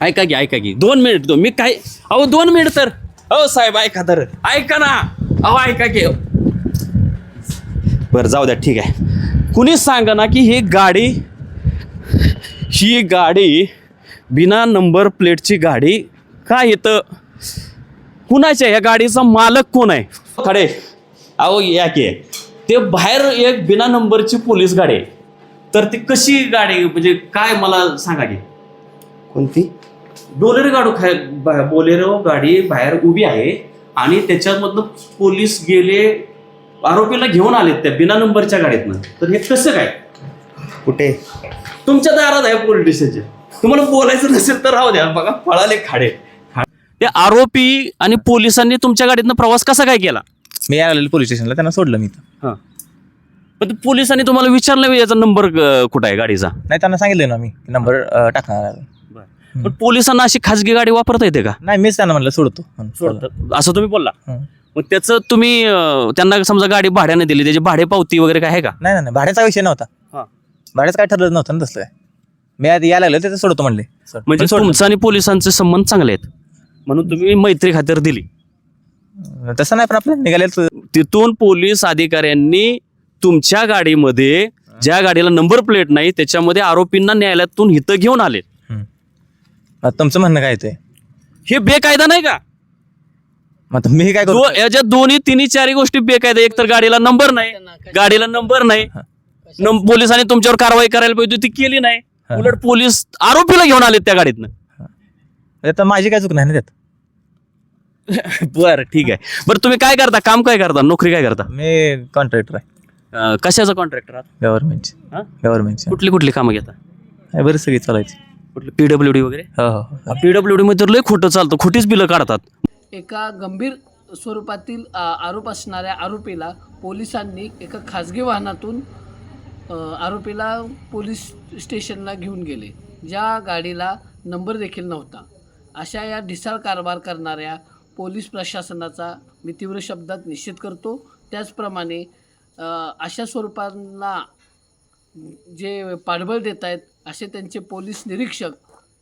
ऐका की 2 मिनिट मी काय 2 मिनिट तर साहेब ऐका तर ऐका ना ऐका की बरं जाऊ द्या ठीक आहे. कुणीच सांगा ना की ही गाडी बिना नंबर प्लेटची गाडी काय येतं कुणाच्या ह्या गाडीचा मालक कोण आहे खडे या की ते बाहेर एक बिना नंबरची पोलीस गाडी आहे तर ती कशी गाडी म्हणजे काय मला सांगा की कोणती बोलेरो गाडी बाहेर उभी आहे आणि त्याच्यामधनं पोलीस गेले आरोपीला घेऊन आलेत त्या बिना नंबरच्या गाडीतनं तर हे कसं काय कुठे तुमच्या दारात आहे पोलीस स्टेशनच्या तुम्हाला बोलायचं नसेल तर राहू द्या बघा पळाले खाडे ते आरोपी आणि पोलिसांनी तुमच्या गाडीतनं प्रवास कसा काय केला मी आलेलो पोलीस स्टेशनला त्यांना सोडलं मी हां पण पोलिसांनी तुम्हाला विचारलं याचा नंबर कुठं आहे गाडीचा नाही त्यांना सांगितलं ना मी नंबर टाकणार पण पोलिसांना अशी खाजगी गाडी वापरता येते का नाही मीच त्यांना म्हणलं सोडतो असं तुम्ही बोलला मग त्याचं तुम्ही त्यांना समजा गाडी भाड्याने दिली त्याची भाडे पावती वगैरे काय आहे का नाही भाड्याचा विषय नव्हता भाड्याचं काय ठरलं नव्हतं ना तसलं मी आधी यायला लागलं त्याचं सोडतो म्हणले म्हणजे तुमचं आणि पोलिसांचे संबंध चांगले आहेत म्हणून तुम्ही मैत्री खातर दिली तसं नाही पण आपलं निघाले तिथून पोलीस अधिकाऱ्यांनी तुमच्या गाडीमध्ये ज्या गाडीला नंबर प्लेट नाही त्याच्यामध्ये आरोपींना न्यायालयातून हिथं घेऊन आले तुमचं म्हणणं काय ते हे बेकायदा नाही का मग मी काय करू याच्या दोन्ही तिन्ही चारही गोष्टी बेकायदा एक तर गाडीला नंबर नाही पोलिसांनी तुमच्यावर कारवाई करायला पाहिजे ती केली नाही उलट पोलीस आरोपीला घेऊन आले त्या गाडीतनं तर माझी काय चूक नाही ना त्यात बरं ठीक आहे बरं तुम्ही काय करता काम काय करता नोकरी काय करता मी कॉन्ट्रॅक्टर आहे कशाचा कॉन्ट्रॅक्टर आहात गव्हर्नमेंटची कुठली कामं घेता बरी सगळी चालायची कुठली PWD वगैरे हो PWD मध्ये तर लय खोटं चालतं खोटीच बिलं काढतात एका गंभीर स्वरूपातील आरोप असणाऱ्या आरोपीला पोलिसांनी एका खाजगी वाहनातून आरोपीला पोलीस स्टेशनला घेऊन गेले ज्या गाडीला नंबर देखील नव्हता. अशा या ढिसाळ कारभार करणाऱ्या पोलीस प्रशासनाचा मी तीव्र शब्दात निषेध करतो. त्याचप्रमाणे अशा स्वरूपांना जे पाठबळ देत आहेत असे त्यांचे पोलीस निरीक्षक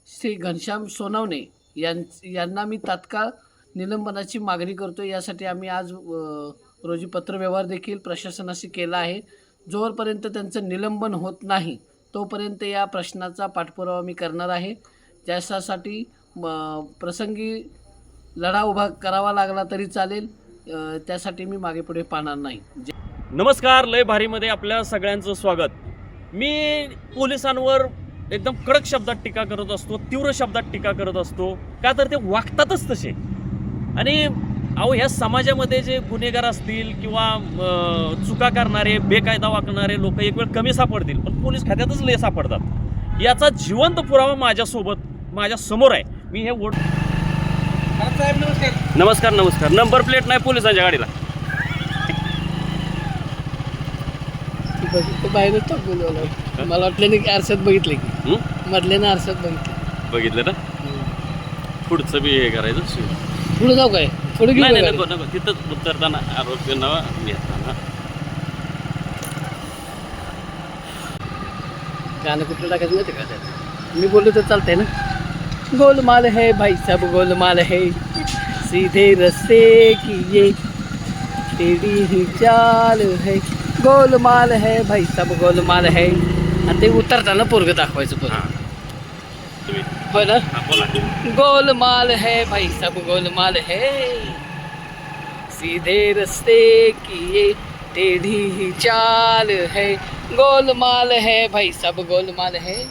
श्री घनश्याम सोनवणे यांना मी तात्काळ निलंबनाची मागणी करतो. यासाठी आम्ही आज रोजी पत्रव्यवहार देखील प्रशासनाशी केला आहे. जोपर्यंत त्यांचं निलंबन होत नाही तोपर्यंत या प्रश्नाचा पाठपुरावा मी करणार आहे. त्यासाठी प्रसंगी लढा उभा करावा लागला तरी चालेल, त्यासाठी मी मागे पुढे पाहणार नाही. नमस्कार, लय भारीमध्ये आपल्या सगळ्यांचं स्वागत. मी पोलिसांवर एकदम कडक शब्दात टीका करत असतो, तीव्र शब्दात टीका करत असतो, का तर ते वागतातच तसे. आणि ह्या समाजामध्ये जे गुन्हेगार असतील किंवा चुका करणारे बेकायदा वागणारे लोक एक वेळ कमी सापडतील, पण पोलीस खात्यातच लय सापडतात. याचा जिवंत पुरावा माझ्या समोर आहे. मी हे वोट नमस्कार. नंबर प्लेट नाही पोलिसांच्या गाडीला. बाहेरच टाकून मला वाटलं नाही की आरशात बघितले की मधल्यानं आरशात बघितलं ना. पुढचं बी हे करायचं. पुढे जाऊ काय पुढे नको तिथंच उतरताना आरोपींना घेताना गाणं कुठलं टाकायचं माहिती का त्यात मी बोललो तर चालतंय ना. गोलमाल है भाई सब गोलमाल है, सीधे रस्ते की ये टेढ़ी ही चाल है, गोलमाल है भाई सब गोलमाल है. आणि ते उतरताना पोरगं दाखवायचं बरं गोलमाल है भाई सब गोलमाल है, सीधे रस्ते की ये टेढ़ी ही चाल है, गोलमाल है भाई सब गोलमाल है.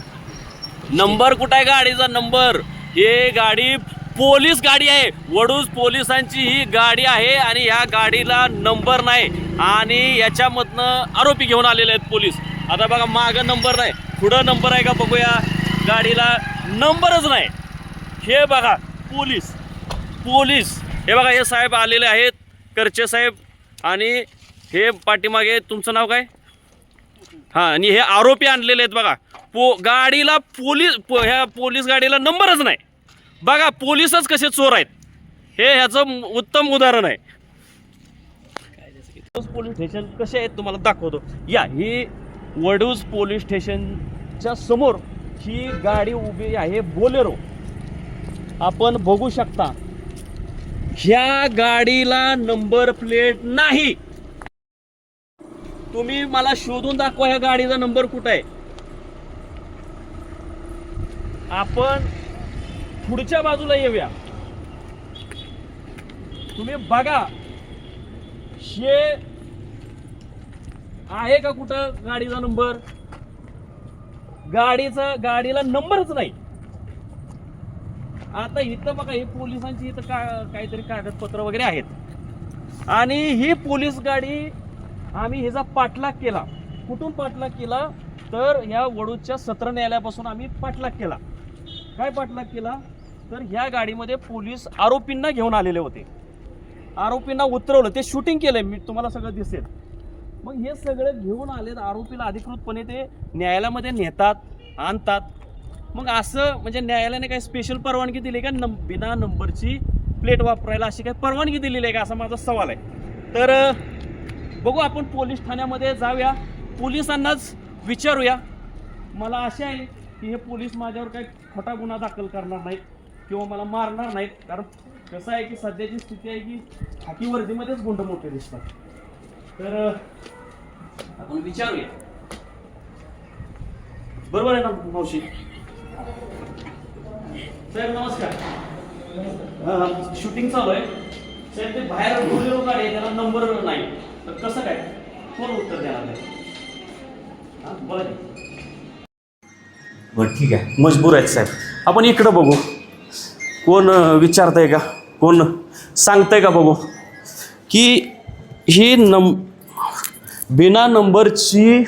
नंबर कुठं आहे गाडीचा नंबर? हे गाडी पोलीस गाडी आहे, वडूज पोलिसांची ही गाडी आहे आणि ह्या गाडीला नंबर नाही आणि याच्यामधनं आरोपी घेऊन आलेले आहेत पोलीस. आता बघा मागं नंबर नाही, पुढं नंबर आहे का बघूया. गाडीला नंबरच नाही. हे बघा पोलीस हे बघा हे साहेब आलेले आहेत, करचे साहेब. आणि हे पाठीमागे तुमचं नाव काय? हां. आणि हे आरोपी आणलेले आहेत बघा. गाडीला ह्या पोलीस गाडीला नंबरच नाही. बघा पोलीसच कसे चोर आहेत हे ह्याचं उत्तम उदाहरण आहे. पोलीस स्टेशन कसे आहेत तुम्हाला दाखवतो. ही वडूज पोलीस स्टेशनच्या समोर ही गाडी उभी आहे बोलेरो. आपण बघू शकता ह्या गाडीला नंबर प्लेट नाही. तुम्ही मला शोधून दाखवा ह्या गाडीचा नंबर कुठं आहे. आपण पुढच्या बाजूला येऊया. तुम्ही बघा हे आहे का कुठं गाडीचा नंबर. गाडीला नंबरच नाही. आता इथं बघा हे पोलिसांची इथं काहीतरी कागदपत्र वगैरे आहेत आणि ही पोलीस गाडी आम्ही ह्याचा पाठलाग केला. कुठून पाठलाग केला तर ह्या वडूजच्या सत्र न्यायालयापासून आम्ही पाठलाग केला. काय पाठलाग केला तर ह्या गाडीमध्ये पोलीस आरोपींना घेऊन आलेले होते. आरोपींना उतरवलं, ते शूटिंग केलंय, मी तुम्हाला सगळं दिसेल. मग हे सगळं घेऊन आलेत आरोपीला अधिकृतपणे ते न्यायालयामध्ये नेतात आणतात. मग असं म्हणजे न्यायालयाने काही स्पेशल परवानगी दिली का बिना नंबरची प्लेट वापरायला अशी काही परवानगी दिलेली आहे का असा माझा सवाल आहे. तर बघू आपण पोलीस ठाण्यामध्ये जाऊया, पोलिसांनाच विचारूया. मला आशा आहे की हे पोलीस माझ्यावर काही खोटा गुन्हा दाखल करणार नाहीत किंवा मला मारणार नाहीत. कारण कसं आहे की सध्याची स्थिती आहे की खाकी वर्दीमध्येच गुंड मोठे दिसतात. तर आपण विचारूया. बरोबर आहे ना मावशी. साहेब नमस्कार. शूटिंग चालू आहे साहेब. ते बाहेर बोलेरो गाडी आहे त्याला नंबर नाही तर कसं काय कोण उत्तर देणार नाही. बोला बरं ठीक आहे. मजबूर आहेत साहेब. आपण इकडं बघू कोण विचारतंय का कोण सांगतंय का बघू की ही बिना नंबरची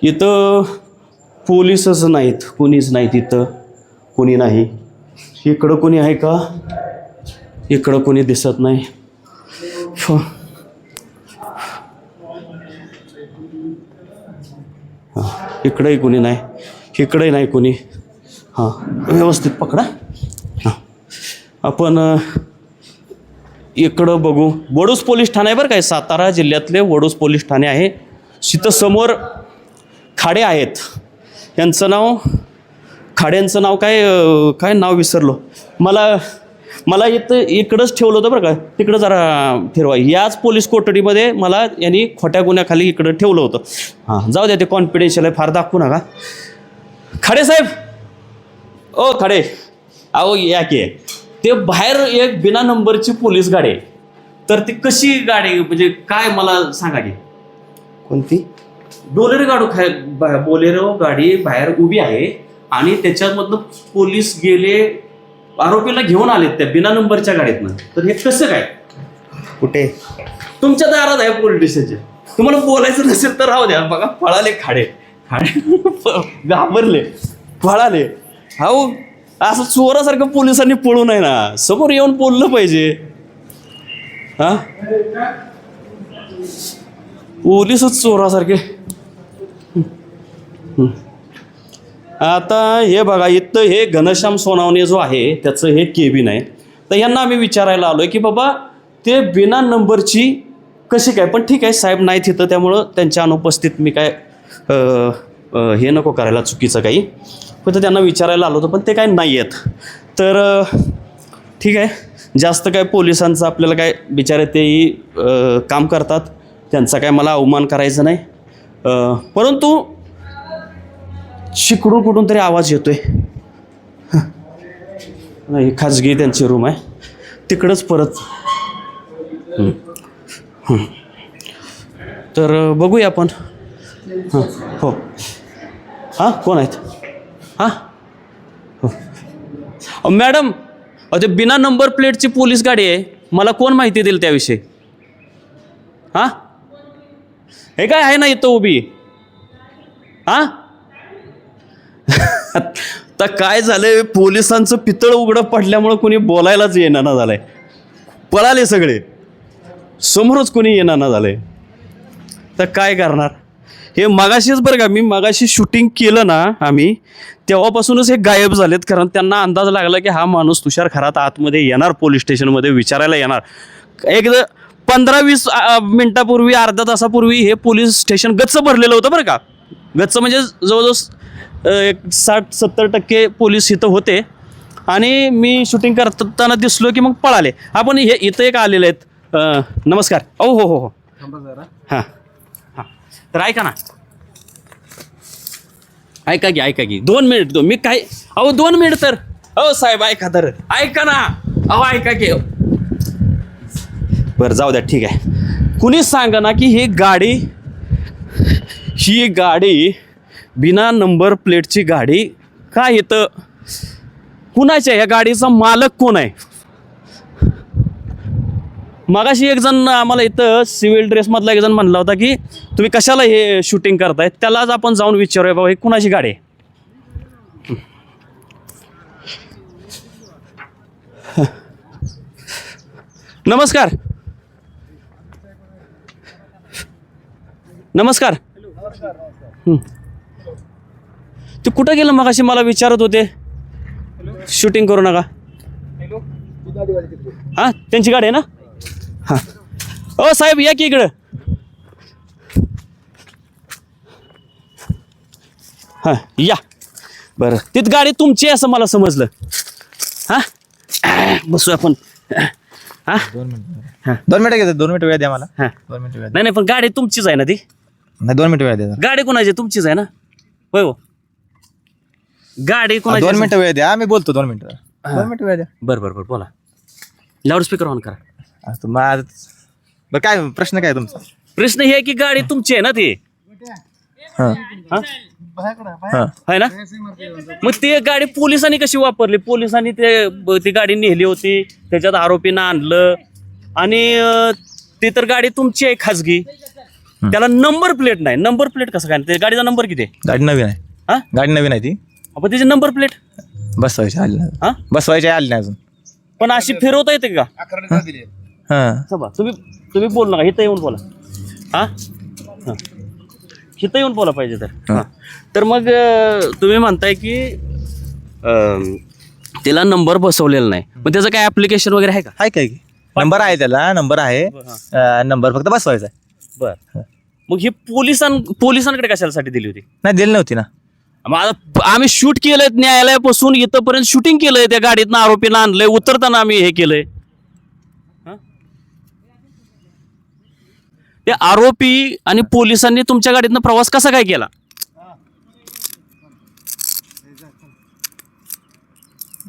इथं पोलीसच नाहीत, कोणीच नाहीत इथं, कोणी नाही. इकडं कोणी आहे का? इकडं कोणी दिसत नाही. हां इकडंही कोणी नाही, इकडंही नाही कोणी. हां व्यवस्थित पकडा. हां आपण इकडं बघू. वडूज पोलीस ठाणे आहे बरं काय, सातारा जिल्ह्यातले वडूज पोलीस ठाणे आहे. तिथं समोर खाडे आहेत. यांचं नाव खाड्यांचं नाव काय नाव विसरलो. मला इकडंच ठेवलं होतं बरं का, तिकडं जरा फिरवा. याच पोलीस कोठडीमध्ये मला यांनी खोट्या गुन्ह्याखाली इकडं ठेवलं होतं. हां जाऊ द्या, ते कॉन्फिडेन्शियल आहे, फार दाखवू नका. खाडे साहेब, ओ खाडे, अहो या की. ते बाहेर एक बिना नंबरची पोलीस गाडी आहे. तर ती कशी गाडी म्हणजे काय मला सांगा की. कोणती? बोलेरो गाडी बाहेर उभी आहे आणि त्याच्यामधनं पोलीस गेले, आरोपीला घेऊन आलेत त्या बिना नंबरच्या गाडीतनं. तर हे कसं काय? कुठे? तुमच्या दारात आहे पोलीस स्टेशन. तुम्हाला बोलायचं नसेल तर राहू द्या. बघा पळाले खाडे घाबरले, पळाले. हो असं चोरासारखं पोलिसांनी पळू नये ना, समोर येऊन बोललं पाहिजे. हा पोलीसच चोरासारखे. आता हे बघा इथं हे घनश्याम सोनावणे जो आहे त्याचं हे केबिन आहे. तर यांना आम्ही विचारायला आलोय की बाबा ते बिना नंबरची कशी काय. पण ठीक आहे साहेब नाही तिथं, त्यामुळं त्यांच्या अनुपस्थित मी काय हे नको करायला चुकीचं काही. फक्त त्यांना विचारायला आलो होतं पण ते काय नाही आहेत. तर ठीक आहे, जास्त काय पोलिसांचं आपल्याला काय बिचारे तेही काम करतात, त्यांचा काय मला अवमान करायचा नाही. परंतु शिकडून कुठून तरी आवाज येतोय. नाही खाजगी त्यांची रूम आहे तिकडंच परत. तर बघूया आपण. हां हो हां कोण आहेत? हां हो मॅडम, ते बिना नंबर प्लेटची पोलीस गाडी आहे, मला कोण माहिती देईल त्याविषयी? हां हे काय आहे ना इथं उभी. हां आता काय झालंय, पोलिसांचं पितळ उघडं पडल्यामुळं कोणी बोलायलाच येणार ना झालंय. पळाले सगळे, समोरच कोणी येणार ना झालंय. तर काय करणार. हे मगाशीच बरं का, मी मगाशी शूटिंग केलं ना आम्ही, तेव्हापासूनच हे गायब झालेत. कारण त्यांना अंदाज लागला की हा माणूस तुषार खरात आतमध्ये येणार, पोलीस स्टेशनमध्ये विचारायला येणार. एकदा 15-20 मिनिटापूर्वी, अर्धा तासापूर्वी हे पोलीस स्टेशन गच्च भरलेलं होतं बरं का. गच्च म्हणजे जवळजवळ एक 60-70% पोलीस इथं होते आणि मी शूटिंग करताना दिसलो की मग पळाले. आपण हे इथं एक आलेले आहेत. नमस्कार. हो हां हां. तर ऐका ना, ऐका की 2 मिनिट मी काय 2 मिनिट तर साहेब ऐका तर ऐका ना. ऐका की बरं जाऊ द्या ठीक आहे. कुणीच सांगा ना की ही गाडी बिना नंबर प्लेटची गाडी का इथं कुणाची आहे? ह्या गाडीचा मालक कोण आहे? मगाशी एक जण आम्हाला इथं सिव्हिल ड्रेसमधला एक जण म्हणला होता की तुम्ही कशाला हे शूटिंग करताय. त्यालाच आपण जाऊन विचारूया बाबा ही कुणाची गाडी आहे. नमस्कार. ते कुठं गेलं मगाशी मला विचारत होते शूटिंग करू नका. हां त्यांची गाडी आहे ना. हां साहेब या की इकडं. हां या. बरं तीच गाडी तुमची आहे असं मला समजलं. हां बसू आपण. हां 2 मिनिटं घेतात. 2 मिनिटं वेळ द्या मला. हां 2 मिनिटं वेळ नाही पण गाडी तुमचीच आहे ना ती. नाही 2 मिनिटं वेळ द्या. गाडी कोणाची तुमचीच आहे ना. होय हो गाडी कोणाची. 2 मिनिटं वेळ द्या. मी बोलतो 2 मिनिटं. 2 मिनिटं वेळ द्या. बरं बोला. लाऊडस्पीकर ऑन करा. बरं काय प्रश्न काय तुमचा? प्रश्न हे आहे की गाडी तुमची आहे ना ती. हां हां हां आहे ना. मग ती गाडी पोलिसांनी कशी वापरली? पोलिसांनी ती गाडी नेली होती, त्याच्यात आरोपींना आणलं आणि ती तर गाडी तुमची आहे खाजगी. त्याला नंबर प्लेट नाही. नंबर प्लेट कसं काय? त्या गाडीचा नंबर किती आहे? गाडी नवीन आहे. हां गाडी नवीन आहे ती. आपण त्याची नंबर प्लेट बसवायची आली नाही. हां बसवायची आली नाही अजून. पण अशी फिरवता येते का? हां तुम्ही बोल नका. इथं येऊन बोला. हां हां इथं येऊन बोला पाहिजे तर. हां तर मग तुम्ही म्हणताय की तिला नंबर बसवलेला नाही. मग त्याचं काय ॲप्लिकेशन वगैरे आहे का? आहे काय की नंबर आहे त्याला. नंबर आहे. नंबर फक्त बसवायचा आहे. बरं मग ही पोलिसांकडे कशासाठी दिली होती? नाही दिली नव्हती ना. मग आता आम्ही शूट केलंय न्यायालयापासून इथंपर्यंत शूटिंग केलंय. त्या गाडीतनं आरोपीला आणलंय. उतरताना आम्ही हे केलंय. ते आरोपी आणि पोलिसांनी तुमच्या गाडीतनं प्रवास कसा काय केला?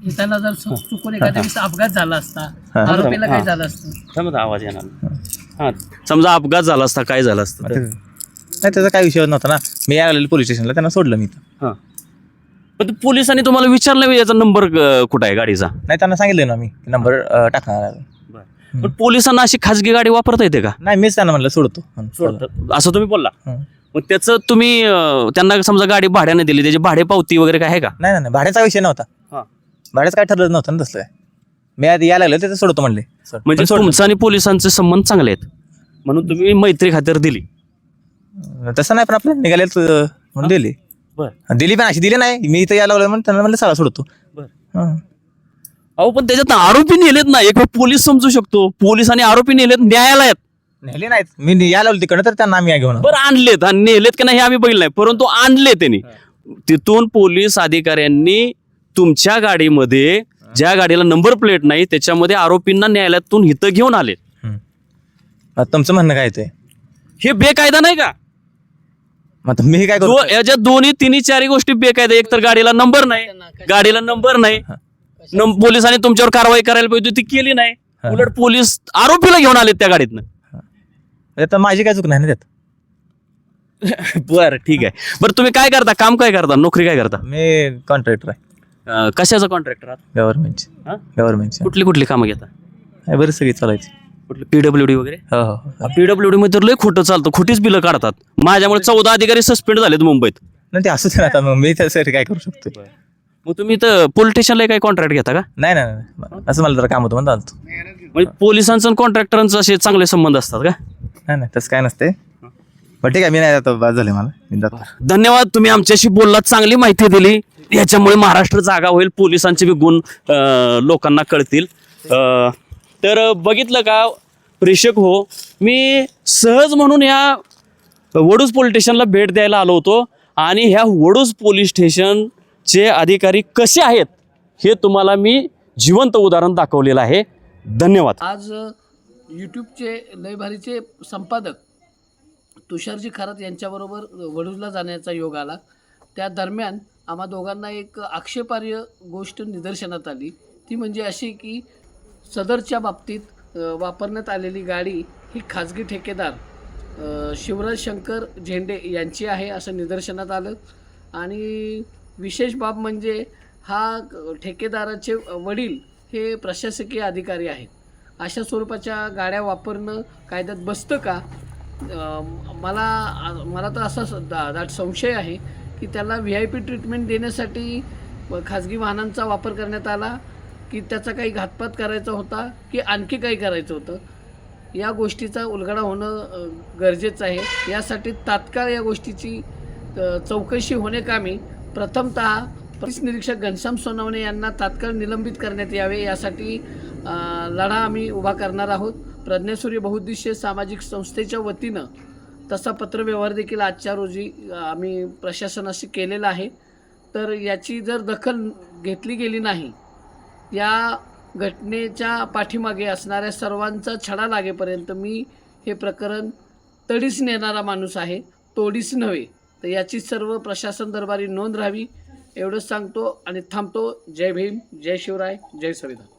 त्यांना जर चुकून एखाद्या वेळेस अपघात झाला असता, आरोपीला काय झालं असतं? समजा आवाज येणार. हां समजा अपघात झाला असता, काय झालं असतं? नाही त्याचा काही विषय नव्हता ना. मी आलेलो पोलीस स्टेशनला. त्यांना सोडलं मी. हां पण ते पोलिसांनी तुम्हाला विचारलं याचा नंबर कुठं आहे गाडीचा? नाही त्यांना सांगितलं ना मी नंबर टाकणार आहे. पण पोलिसांना अशी खाजगी गाडी वापरता येते का? नाही मीच त्यांना म्हणलं सोडतो. असं तुम्ही बोलला. हं. मग त्याचं तुम्ही त्यांना समजा गाडी भाड्याने दिली, त्याची भाडे पावती वगैरे काय आहे का? नाही भाड्याचा विषय नव्हता. हां भाड्याचं काय ठरलं नव्हतं ना तसलं. मी आधी यायला लागलो त्याचं सोडतो म्हणले. म्हणजे तुमचा आणि पोलिसांचे संबंध चांगले आहेत म्हणून तुम्ही मैत्री खातर दिली. तसं नाही पण आपलं निघाले म्हणून दिली. बरं दिली पण अशी दिली नाही. मी इथं यायला लागलो म्हणून त्यांना म्हणलं सगळा सोडतो. बरं अहो पण त्याच्यात आरोपी नेलेत ना. एक पोलीस समजू शकतो. पोलीस आणि आरोपी नेलेत न्यायालयात. नेले नाहीत. मी यायला लागलो तिकडं तर त्यांना आम्ही घेऊन. बरं आणलेत आणि नेलेत की नाही हे आम्ही बघितलं नाही, परंतु आणले त्यांनी. तिथून पोलीस अधिकाऱ्यांनी तुमच्या गाडीमध्ये ज्या गाडीला नंबर प्लेट नाही त्याच्यामध्ये आरोपींना न्यायालयातून इथं घेऊन आले. तुमचं म्हणणं काय ते? हे बेकायदा नाही का? मग मी काय करू? याच्या 2, 3, 4 गोष्टी बेकायदा. एक तर गाडीला नंबर नाही, पोलिसांनी तुमच्यावर कारवाई करायला पाहिजे ती केली नाही. उलट पोलीस आरोपीला घेऊन आले त्या गाडीतनं. तर माझी काय चूक नाही ना त्यात. बरं ठीक आहे. बरं तुम्ही काय करता? काम काय करता? नोकरी काय करता? मी कॉन्ट्रॅक्टर आहे. कशाचा कॉन्ट्रॅक्टर आहात? गव्हर्नमेंटची. हां गव्हर्नमेंटची. कुठली कामं घेता? बरेच सगळी चालायची. कुठली PWD वगैरे? हो PWD मध्ये तर लय खोटं चालतं. खोटीच बिलं काढतात. माझ्यामुळे 14 अधिकारी सस्पेंड झालेत मुंबईत. नाही ते असू दे ना. आता मग मी त्यासाठी काय करू शकतो? मग तुम्ही तर पोलीस स्टेशनला काही कॉन्ट्रॅक्ट घेता का? नाही असं मला जरा काम होतं म्हणून चालतो. म्हणजे पोलिसांचं आणि कॉन्ट्रॅक्टरांचं असे चांगले संबंध असतात का? नाही तसं काय नसते. बरं ठीक आहे. मी नाही आता बाद झाले मला. मी जातो. धन्यवाद. तुम्ही आमच्याशी बोललात, चांगली माहिती दिली. याच्यामुळे महाराष्ट्र जागा होईल. पोलिसांचे बी गुण लोकांना कळतील. तर बघितलं का प्रेक्षक हो, मी सहज म्हणून या वडूज पोलीस स्टेशनला भेट द्यायला आलो होतो आणि ह्या वडूज पोलीस स्टेशनचे अधिकारी कसे आहेत हे तुम्हाला मी जिवंत उदाहरण दाखवलेलं आहे. धन्यवाद. आज यूट्यूबचे लय भारीचे संपादक तुषारजी खरात यांच्याबरोबर वडूजला जाण्याचा योग आला. त्या दरम्यान आम्हा दोघांना एक आक्षेपार्ह गोष्ट निदर्शनात आली. ती म्हणजे अशी की सदरच्या बाबतीत वापरण्यात आलेली गाडी ही खाजगी ठेकेदार शिवराज शंकर झेंडे यांची आहे असं निदर्शनात आलं. आणि विशेष बाब म्हणजे हा ठेकेदाराचे वडील हे प्रशासकीय अधिकारी आहेत. अशा स्वरूपाच्या गाड्या वापरणं कायद्यात बसतं का? मला तर असा दाट संशय आहे की त्याला VIP ट्रीटमेंट देण्यासाठी खाजगी वाहनांचा वापर करण्यात आला की त्याचा काही घातपात करायचा होता की आणखी काही करायचं होतं. या गोष्टीचा उलगडा होणं गरजेचं आहे. यासाठी तात्काळ या गोष्टीची चौकशी होणेकामी प्रथमतः पोलीस निरीक्षक घनश्याम सोनवणे यांना तात्काळ निलंबित करण्यात यावे. यासाठी लढा आम्ही उभा करणार आहोत. प्रज्ञासूर्य बहुउद्देशीय सामाजिक संस्थेच्या वतीनं तसा पत्रव्यवहार देखील आजच्या रोजी आम्ही प्रशासनाशी केलेला आहे. तर याची जर दखल घेतली गेली नाही, या घटनेच्या पाठीमागे असणाऱ्या सर्वांचा छडा लागेपर्यंत मी हे प्रकरण तडीस नेणारा माणूस आहे, तोडीस नव्हे. तर याची सर्व प्रशासन दरबारी नोंद राहावी एवढंच सांगतो आणि थांबतो. जय भीम, जय शिवराय, जय संविधान.